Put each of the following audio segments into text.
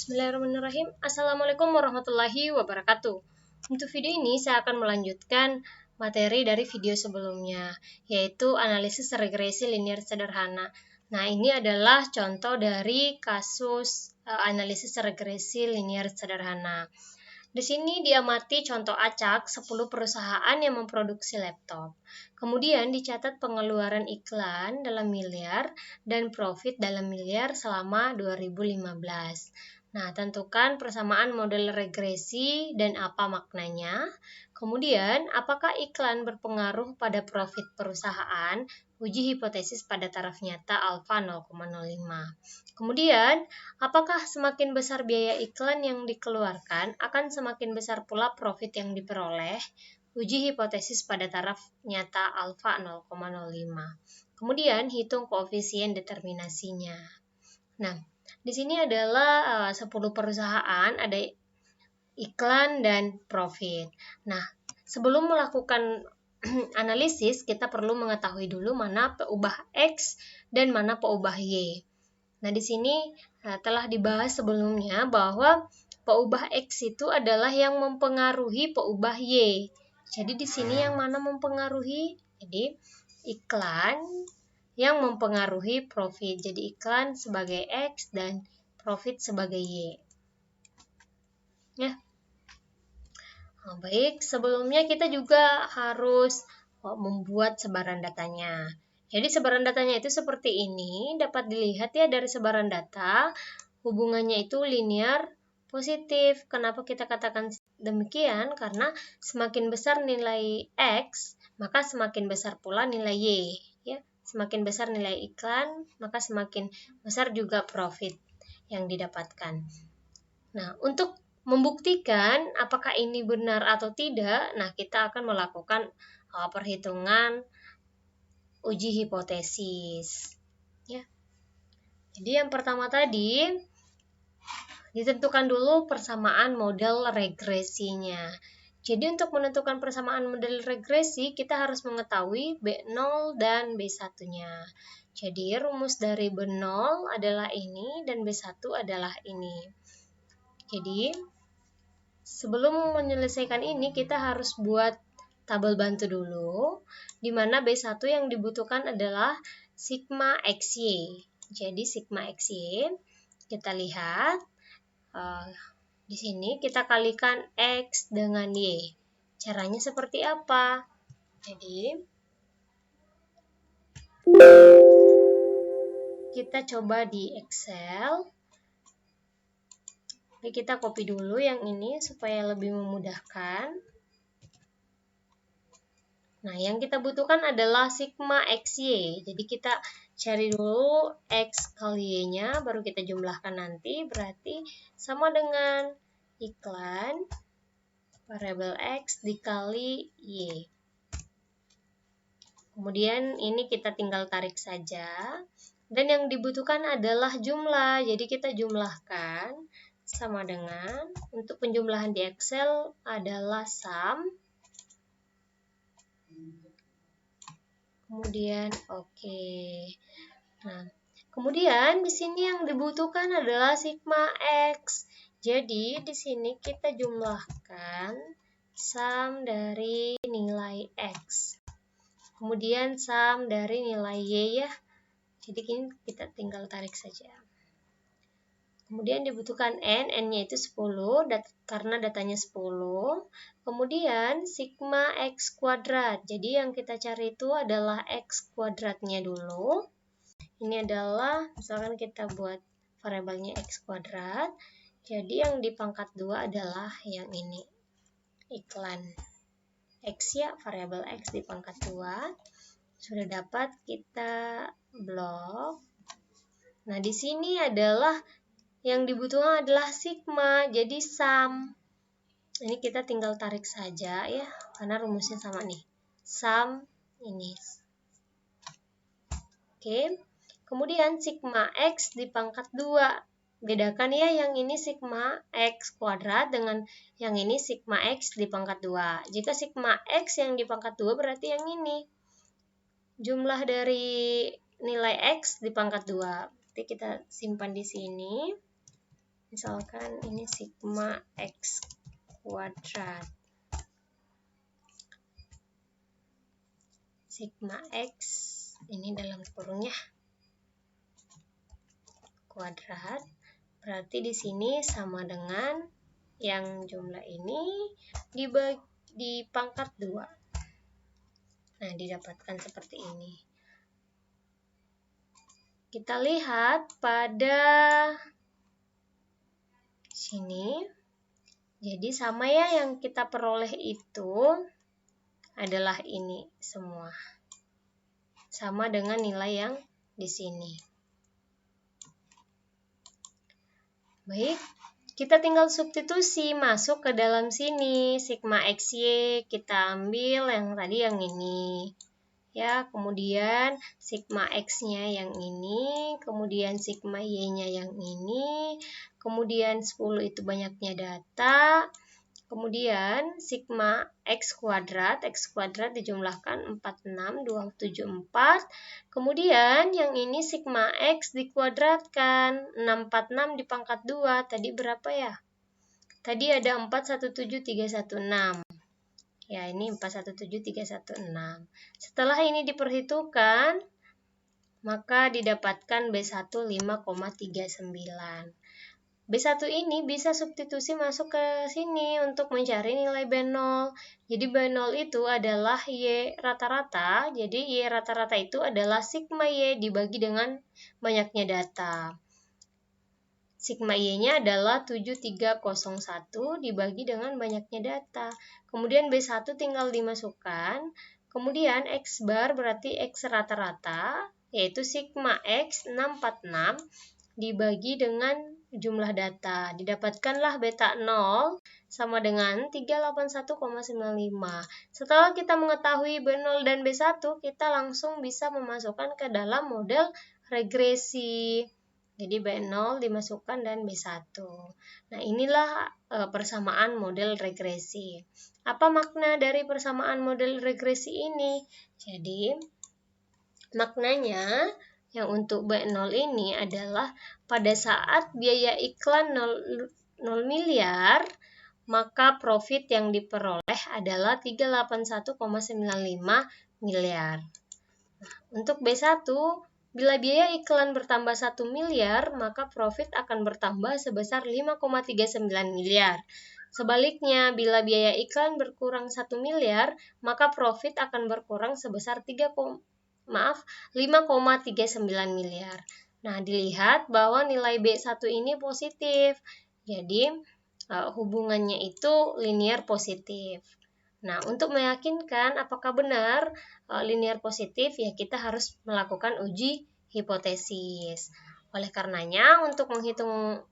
Bismillahirrahmanirrahim. Assalamualaikum warahmatullahi wabarakatuh. Untuk video ini saya akan melanjutkan materi dari video sebelumnya, yaitu analisis regresi linear sederhana. Nah, ini adalah contoh dari kasus analisis regresi linear sederhana. Di sini diamati contoh acak 10 perusahaan yang memproduksi laptop. Kemudian dicatat pengeluaran iklan dalam miliar dan profit dalam miliar selama 2015. Nah, tentukan persamaan model regresi dan apa maknanya. Kemudian, apakah iklan berpengaruh pada profit perusahaan? Uji hipotesis pada taraf nyata alfa 0,05. Kemudian, apakah semakin besar biaya iklan yang dikeluarkan akan semakin besar pula profit yang diperoleh? Uji hipotesis pada taraf nyata alfa 0,05. Kemudian, hitung koefisien determinasinya. Nah, di sini adalah 10 perusahaan, ada iklan dan profit. Nah, sebelum melakukan analisis, kita perlu mengetahui dulu mana peubah X dan mana peubah Y. Nah, di sini telah dibahas sebelumnya bahwa peubah X itu adalah yang mempengaruhi peubah Y. Jadi di sini yang mana mempengaruhi? Jadi iklan yang mempengaruhi profit. Jadi iklan sebagai X dan profit sebagai Y. Ya. Nah, baik, sebelumnya kita juga harus membuat sebaran datanya. Jadi sebaran datanya itu seperti ini, dapat dilihat ya dari sebaran data, hubungannya itu linear positif. Kenapa kita katakan demikian? Karena semakin besar nilai X, maka semakin besar pula nilai Y. Ya, semakin besar nilai iklan, maka semakin besar juga profit yang didapatkan. Nah, untuk membuktikan apakah ini benar atau tidak, nah kita akan melakukan perhitungan uji hipotesis. Ya. Jadi yang pertama tadi ditentukan dulu persamaan model regresinya. Jadi untuk menentukan persamaan model regresi, kita harus mengetahui B0 dan B1-nya. Jadi rumus dari B0 adalah ini dan B1 adalah ini. Jadi sebelum menyelesaikan ini, kita harus buat tabel bantu dulu, di mana B1 yang dibutuhkan adalah sigma XY. Jadi sigma XY, kita lihat di sini kita kalikan X dengan Y. Caranya seperti apa? Jadi kita coba di Excel. Jadi kita copy dulu yang ini supaya lebih memudahkan. Nah, yang kita butuhkan adalah sigma XY. Jadi kita cari dulu X kali Y-nya, baru kita jumlahkan nanti. Berarti sama dengan iklan variabel X dikali Y. Kemudian ini kita tinggal tarik saja. Dan yang dibutuhkan adalah jumlah. Jadi kita jumlahkan sama dengan, untuk penjumlahan di Excel adalah sum. Kemudian oke. Nah, kemudian di sini yang dibutuhkan adalah sigma X. Jadi di sini kita jumlahkan sum dari nilai X. Kemudian sum dari nilai Y ya. Jadi ini kita tinggal tarik saja. Kemudian dibutuhkan N-nya itu 10 karena datanya 10. Kemudian sigma X kuadrat. Jadi yang kita cari itu adalah X kuadratnya dulu. Ini adalah, misalkan kita buat variabelnya X kuadrat. Jadi yang di pangkat 2 adalah yang ini, iklan X ya, variabel X di pangkat 2. Sudah dapat, kita blok. Nah, di sini adalah yang dibutuhkan adalah sigma, jadi sum. Ini kita tinggal tarik saja ya, karena rumusnya sama nih. Sum ini. Oke. Kemudian sigma X di pangkat 2. Bedakan ya, yang ini sigma X kuadrat dengan yang ini sigma X di pangkat 2. Jika sigma X yang di pangkat 2 berarti yang ini. Jumlah dari nilai X di pangkat 2. Nanti kita simpan di sini. Misalkan ini sigma X kuadrat. Sigma X ini dalam kurung ya, kuadrat. Berarti di sini sama dengan yang jumlah ini di pangkat 2. Nah, didapatkan seperti ini. Kita lihat pada sini. Jadi sama ya, yang kita peroleh itu adalah ini semua. Sama dengan nilai yang di sini. Baik, kita tinggal substitusi masuk ke dalam sini. Sigma XY kita ambil yang tadi yang ini. Ya, kemudian sigma X-nya yang ini, kemudian sigma Y-nya yang ini, kemudian 10 itu banyaknya data, kemudian sigma X kuadrat dijumlahkan 46274, kemudian yang ini sigma X dikuadratkan, 646 di pangkat 2, tadi berapa ya? Tadi ada 417316. Ya, ini 417316. Setelah ini diperhitungkan, maka didapatkan B1 5,39. B1 ini bisa substitusi masuk ke sini untuk mencari nilai B0. Jadi B0 itu adalah Y rata-rata. Jadi Y rata-rata itu adalah sigma Y dibagi dengan banyaknya data. Sigma Y-nya adalah 7301 dibagi dengan banyaknya data. Kemudian B1 tinggal dimasukkan. Kemudian X bar berarti X rata-rata, yaitu sigma X 646 dibagi dengan jumlah data. Didapatkanlah beta 0 sama dengan 381,95. Setelah kita mengetahui B0 dan B1, kita langsung bisa memasukkan ke dalam model regresi. Jadi B0 dimasukkan dan B1. Nah, inilah persamaan model regresi. Apa makna dari persamaan model regresi ini? Jadi, maknanya yang untuk B0 ini adalah pada saat biaya iklan 0 miliar, maka profit yang diperoleh adalah 381,95 miliar. Nah, untuk B1, bila biaya iklan bertambah 1 miliar, maka profit akan bertambah sebesar 5,39 miliar. Sebaliknya, bila biaya iklan berkurang 1 miliar, maka profit akan berkurang sebesar 5,39 miliar. Nah, dilihat bahwa nilai B1 ini positif. Jadi, hubungannya itu linear positif. Nah, untuk meyakinkan apakah benar linear positif, ya kita harus melakukan uji hipotesis. Oleh karenanya, untuk menghitung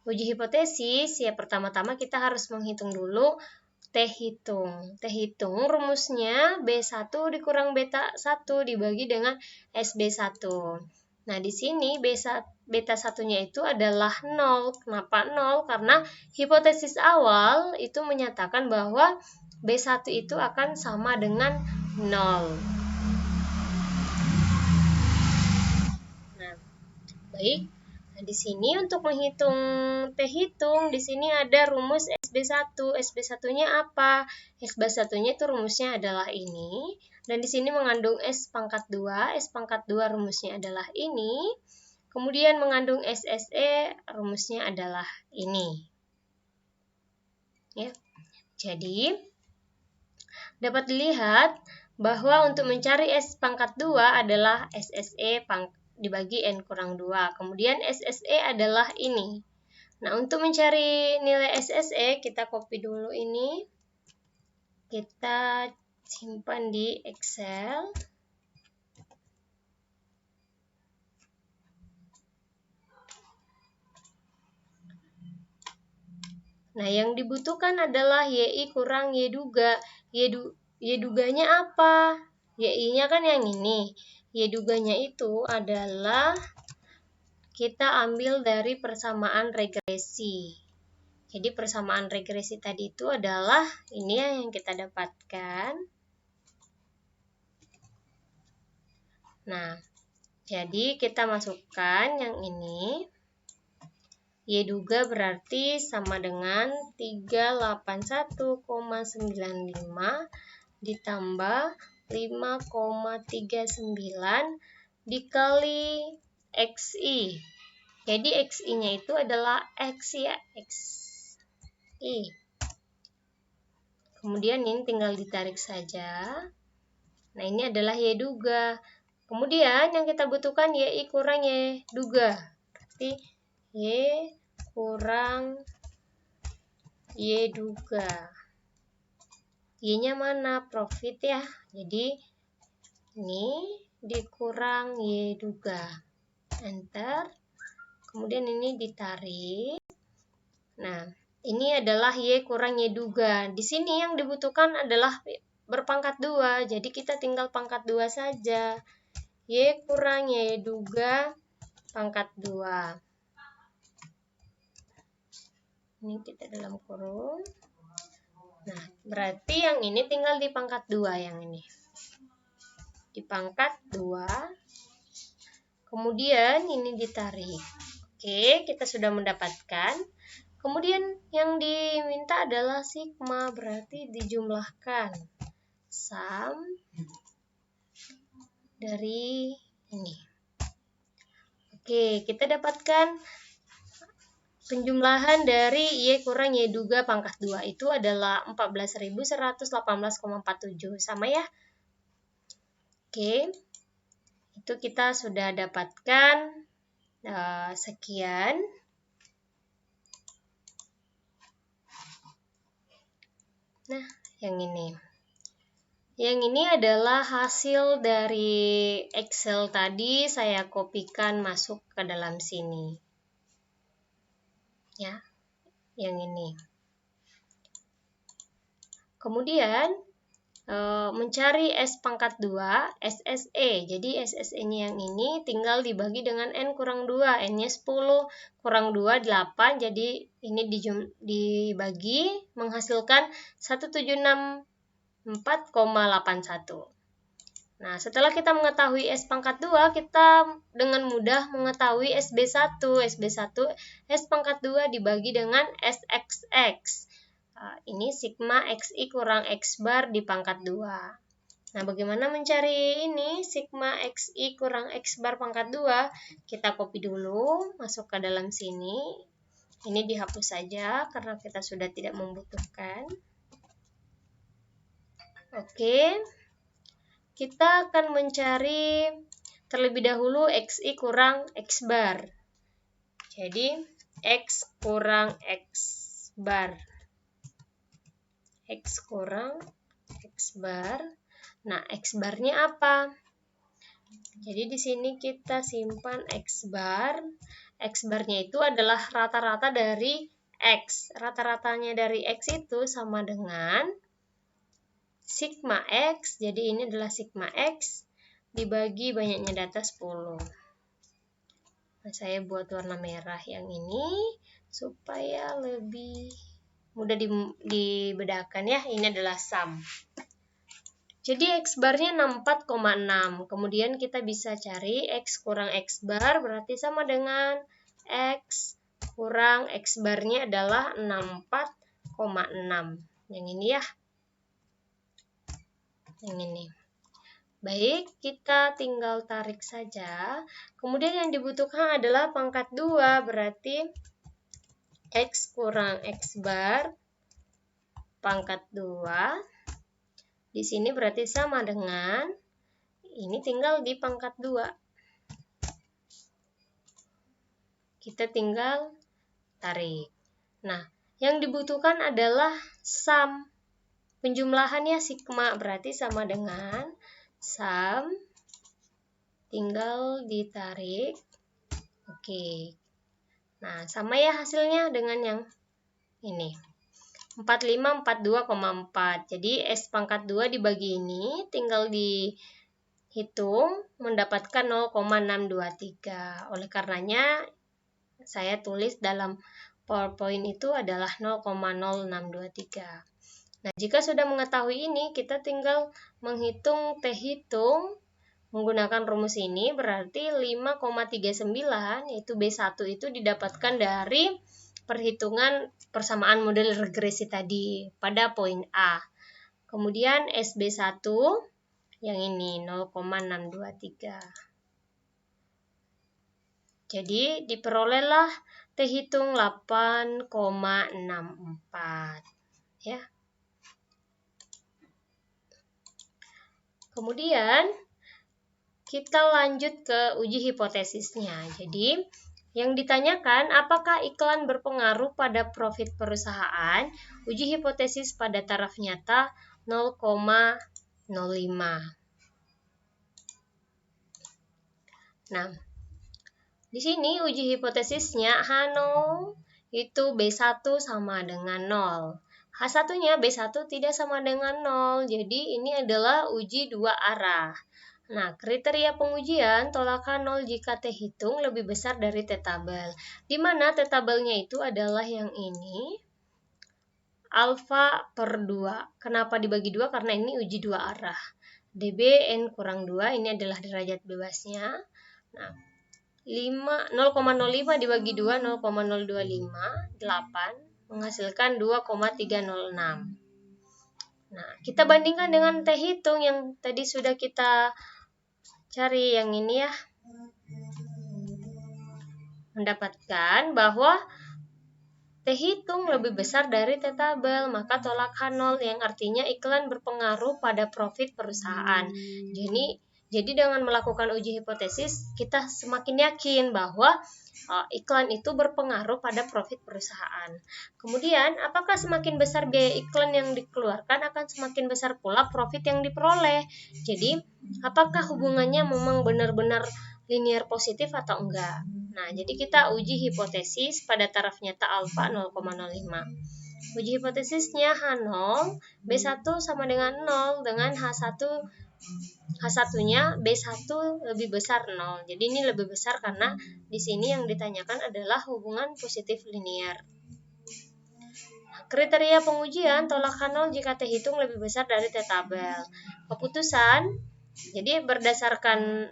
uji hipotesis, ya pertama-tama kita harus menghitung dulu T-hitung. T-hitung rumusnya B1 dikurang beta 1 dibagi dengan SB1. Nah, di sini beta 1-nya itu adalah 0. Kenapa 0? Karena hipotesis awal itu menyatakan bahwa B1 itu akan sama dengan 0. Nah, baik. Nah, di sini untuk menghitung T-hitung, di sini ada rumus SB1. SB1-nya apa? SB1-nya itu rumusnya adalah ini. Dan di sini mengandung S pangkat 2. S pangkat 2 rumusnya adalah ini. Kemudian mengandung SSE, rumusnya adalah ini. Ya. Jadi, dapat dilihat bahwa untuk mencari S pangkat 2 adalah SSE dibagi N kurang 2. Kemudian SSE adalah ini. Nah, untuk mencari nilai SSE, kita copy dulu ini. Kita simpan di Excel. Nah, yang dibutuhkan adalah YI kurang Y duga. Y duganya apa? YI-nya kan yang ini. Y duganya itu adalah kita ambil dari persamaan regresi. Jadi persamaan regresi tadi itu adalah ini yang kita dapatkan. Nah, jadi kita masukkan yang ini. Y duga berarti sama dengan 381,95 ditambah 5,39 dikali XI. Jadi XI-nya itu adalah X ya, XI. Kemudian ini tinggal ditarik saja. Nah, ini adalah Y duga. Kemudian yang kita butuhkan YI kurang Y duga. Berarti Y kurang Y duga. Y-nya mana? Profit ya. Jadi ini dikurang Y duga. Enter. Kemudian ini ditarik. Nah, ini adalah Y kurang Y duga. Di sini yang dibutuhkan adalah berpangkat 2. Jadi kita tinggal pangkat 2 saja. Y kurang Y duga pangkat 2. Ini kita dalam kurung. Nah, berarti yang ini tinggal di pangkat 2 yang ini. Di pangkat 2. Kemudian ini ditarik. Oke, kita sudah mendapatkan. Kemudian yang diminta adalah sigma, berarti dijumlahkan. Sum dari ini. Oke, kita dapatkan penjumlahan dari Y kurang Y duga pangkat 2 itu adalah 14.118,47. Sama ya? Oke, itu kita sudah dapatkan sekian. Nah, yang ini. Yang ini adalah hasil dari Excel tadi, saya kopikan masuk ke dalam sini. Ya, yang ini. Kemudian mencari S pangkat 2, SSE. Jadi SSE-nya yang ini tinggal dibagi dengan N kurang 2. N-nya 10, kurang 2, 8. Jadi ini dibagi menghasilkan 1764,81. Nah, setelah kita mengetahui S pangkat 2, kita dengan mudah mengetahui SB1. SB1, S pangkat 2 dibagi dengan SXX. Ini sigma XI kurang X bar di pangkat 2. Nah, bagaimana mencari ini? Sigma XI kurang X bar pangkat 2. Kita copy dulu, masuk ke dalam sini. Ini dihapus saja karena kita sudah tidak membutuhkan. Oke. Kita akan mencari terlebih dahulu XI kurang X bar. Jadi, X kurang X bar. X kurang X bar. Nah, X barnya apa? Jadi di sini kita simpan X bar. X barnya itu adalah rata-rata dari X. Rata-ratanya dari X itu sama dengan sigma X. Jadi ini adalah sigma X dibagi banyaknya data 10. Nah, saya buat warna merah yang ini supaya lebih mudah dibedakan ya. Ini adalah sum. Jadi X barnya 64,6. Kemudian kita bisa cari X kurang X bar berarti sama dengan X kurang X barnya adalah 64,6. Yang ini ya. Yang ini. Baik, kita tinggal tarik saja. Kemudian yang dibutuhkan adalah pangkat 2 berarti X kurang X bar pangkat 2. Di sini berarti sama dengan ini tinggal di pangkat 2. Kita tinggal tarik. Nah, yang dibutuhkan adalah sum. Penjumlahannya sigma berarti sama dengan sum tinggal ditarik. Oke. Nah, sama ya hasilnya dengan yang ini. 4542,4. Jadi S pangkat 2 dibagi ini tinggal dihitung mendapatkan 0,623. Oleh karenanya saya tulis dalam PowerPoint itu adalah 0,0623. Nah, jika sudah mengetahui ini, kita tinggal menghitung T hitung menggunakan rumus ini berarti 5,39 yaitu B1 itu didapatkan dari perhitungan persamaan model regresi tadi pada poin A. Kemudian SB1 yang ini 0,623. Jadi diperolehlah T hitung 8,64 ya. Kemudian kita lanjut ke uji hipotesisnya. Jadi yang ditanyakan, apakah iklan berpengaruh pada profit perusahaan? Uji hipotesis pada taraf nyata 0,05. Nah, di sini uji hipotesisnya H0 itu B1 sama dengan 0. H1-nya B1 tidak sama dengan 0. Jadi ini adalah uji dua arah. Nah, kriteria pengujian tolak H0 jika T hitung lebih besar dari T tabel. Di mana T tabelnya itu adalah yang ini, alfa per 2. Kenapa dibagi 2? Karena ini uji dua arah. dB N kurang 2, ini adalah derajat bebasnya. Nah, 0,05 dibagi 2, 0,025, 8, menghasilkan 2,306. Nah, kita bandingkan dengan T hitung yang tadi sudah kita cari yang ini ya. Mendapatkan bahwa T hitung lebih besar dari T tabel, maka tolak H0 yang artinya iklan berpengaruh pada profit perusahaan. Jadi dengan melakukan uji hipotesis, kita semakin yakin bahwa iklan itu berpengaruh pada profit perusahaan. Kemudian, apakah semakin besar biaya iklan yang dikeluarkan akan semakin besar pula profit yang diperoleh. Jadi, apakah hubungannya memang benar-benar linear positif atau enggak? Nah, jadi kita uji hipotesis pada taraf nyata alfa 0,05. Uji hipotesisnya H0, B1 sama dengan 0 dengan H1-nya B1 lebih besar 0. Jadi ini lebih besar karena di sini yang ditanyakan adalah hubungan positif linear. Kriteria pengujian tolak H0 jika T hitung lebih besar dari T tabel. Keputusan, jadi berdasarkan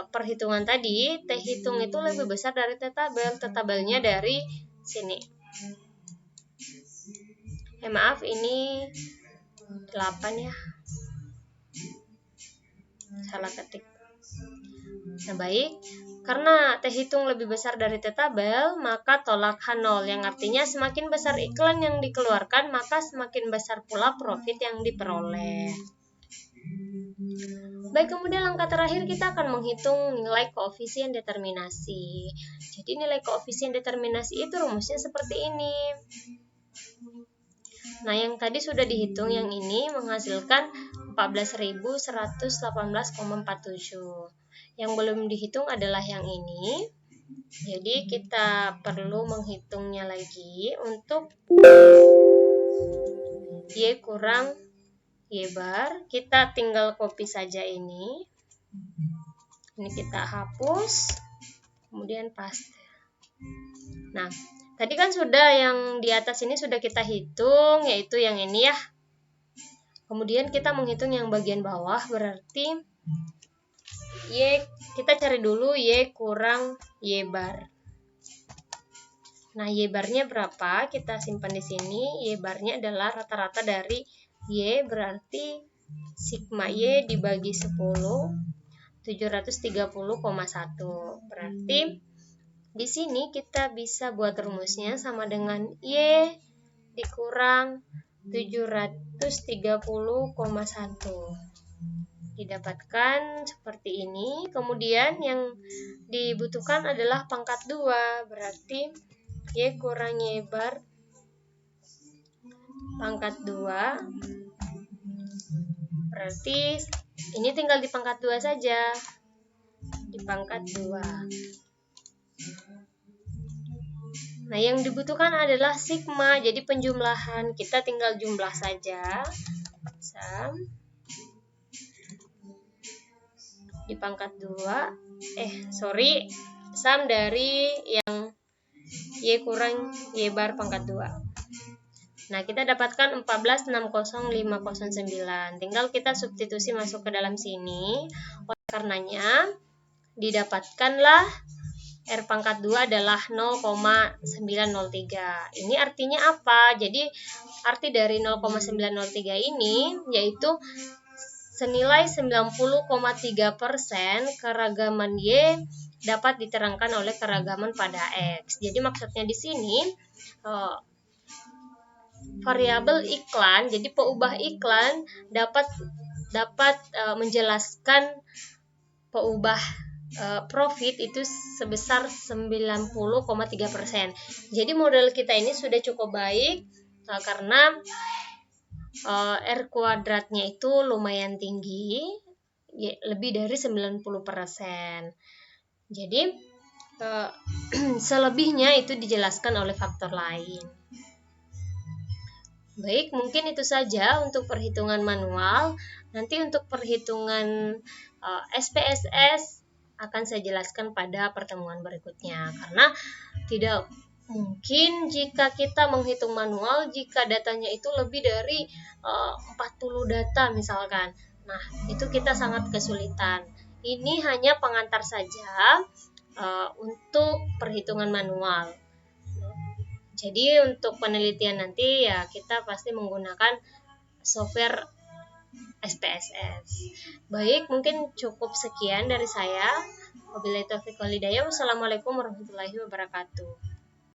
perhitungan tadi, T hitung itu lebih besar dari T tabel. T tabelnya dari sini. Maaf, ini 8 ya. Salah ketik. Nah, baik. Karena T hitung lebih besar dari T tabel, maka tolak H0, yang artinya semakin besar iklan yang dikeluarkan, maka semakin besar pula profit yang diperoleh. Baik, kemudian langkah terakhir kita akan menghitung nilai koefisien determinasi. Jadi nilai koefisien determinasi itu rumusnya seperti ini. Nah, yang tadi sudah dihitung, yang ini menghasilkan 14.118,47. Yang belum dihitung adalah yang ini. Jadi kita perlu menghitungnya lagi untuk Y kurang Y bar. Kita tinggal copy saja ini. Ini kita hapus, kemudian paste. Nah, tadi kan sudah yang di atas ini sudah kita hitung, yaitu yang ini ya. Kemudian kita menghitung yang bagian bawah, berarti Y, kita cari dulu Y kurang Y bar. Nah, Y barnya berapa? Kita simpan di sini. Y barnya adalah rata-rata dari Y, berarti sigma Y dibagi 10, 730,1. Berarti di sini kita bisa buat rumusnya sama dengan Y dikurang 730,1. Didapatkan seperti ini. Kemudian yang dibutuhkan adalah pangkat 2, berarti Y kurang Y bar pangkat 2. Berarti ini tinggal di pangkat 2 saja. Di pangkat 2. Nah, yang dibutuhkan adalah sigma, jadi penjumlahan. Kita tinggal jumlah saja. Di pangkat 2. Sum dari yang Y kurang Y bar pangkat 2. Nah, kita dapatkan 1460,509. Tinggal kita substitusi masuk ke dalam sini. Oleh Karenanya didapatkanlah R pangkat 2 adalah 0,903. Ini artinya apa? Jadi arti dari 0,903 ini yaitu senilai 90,3% keragaman Y dapat diterangkan oleh keragaman pada X. Jadi maksudnya di sini variabel iklan, jadi peubah iklan dapat menjelaskan peubah profit itu sebesar 90,3%. Jadi model kita ini sudah cukup baik karena R kuadratnya itu lumayan tinggi, lebih dari 90%. Jadi selebihnya itu dijelaskan oleh faktor lain. Baik, mungkin itu saja untuk perhitungan manual. Nanti untuk perhitungan SPSS akan saya jelaskan pada pertemuan berikutnya, karena tidak mungkin jika kita menghitung manual jika datanya itu lebih dari 40 data misalkan. Nah, itu kita sangat kesulitan. Ini hanya pengantar saja untuk perhitungan manual. Jadi untuk penelitian nanti ya kita pasti menggunakan software SPSS. Baik, mungkin cukup sekian dari saya. Wabillahi taufiq wal hidayah. Wassalamualaikum warahmatullahi wabarakatuh.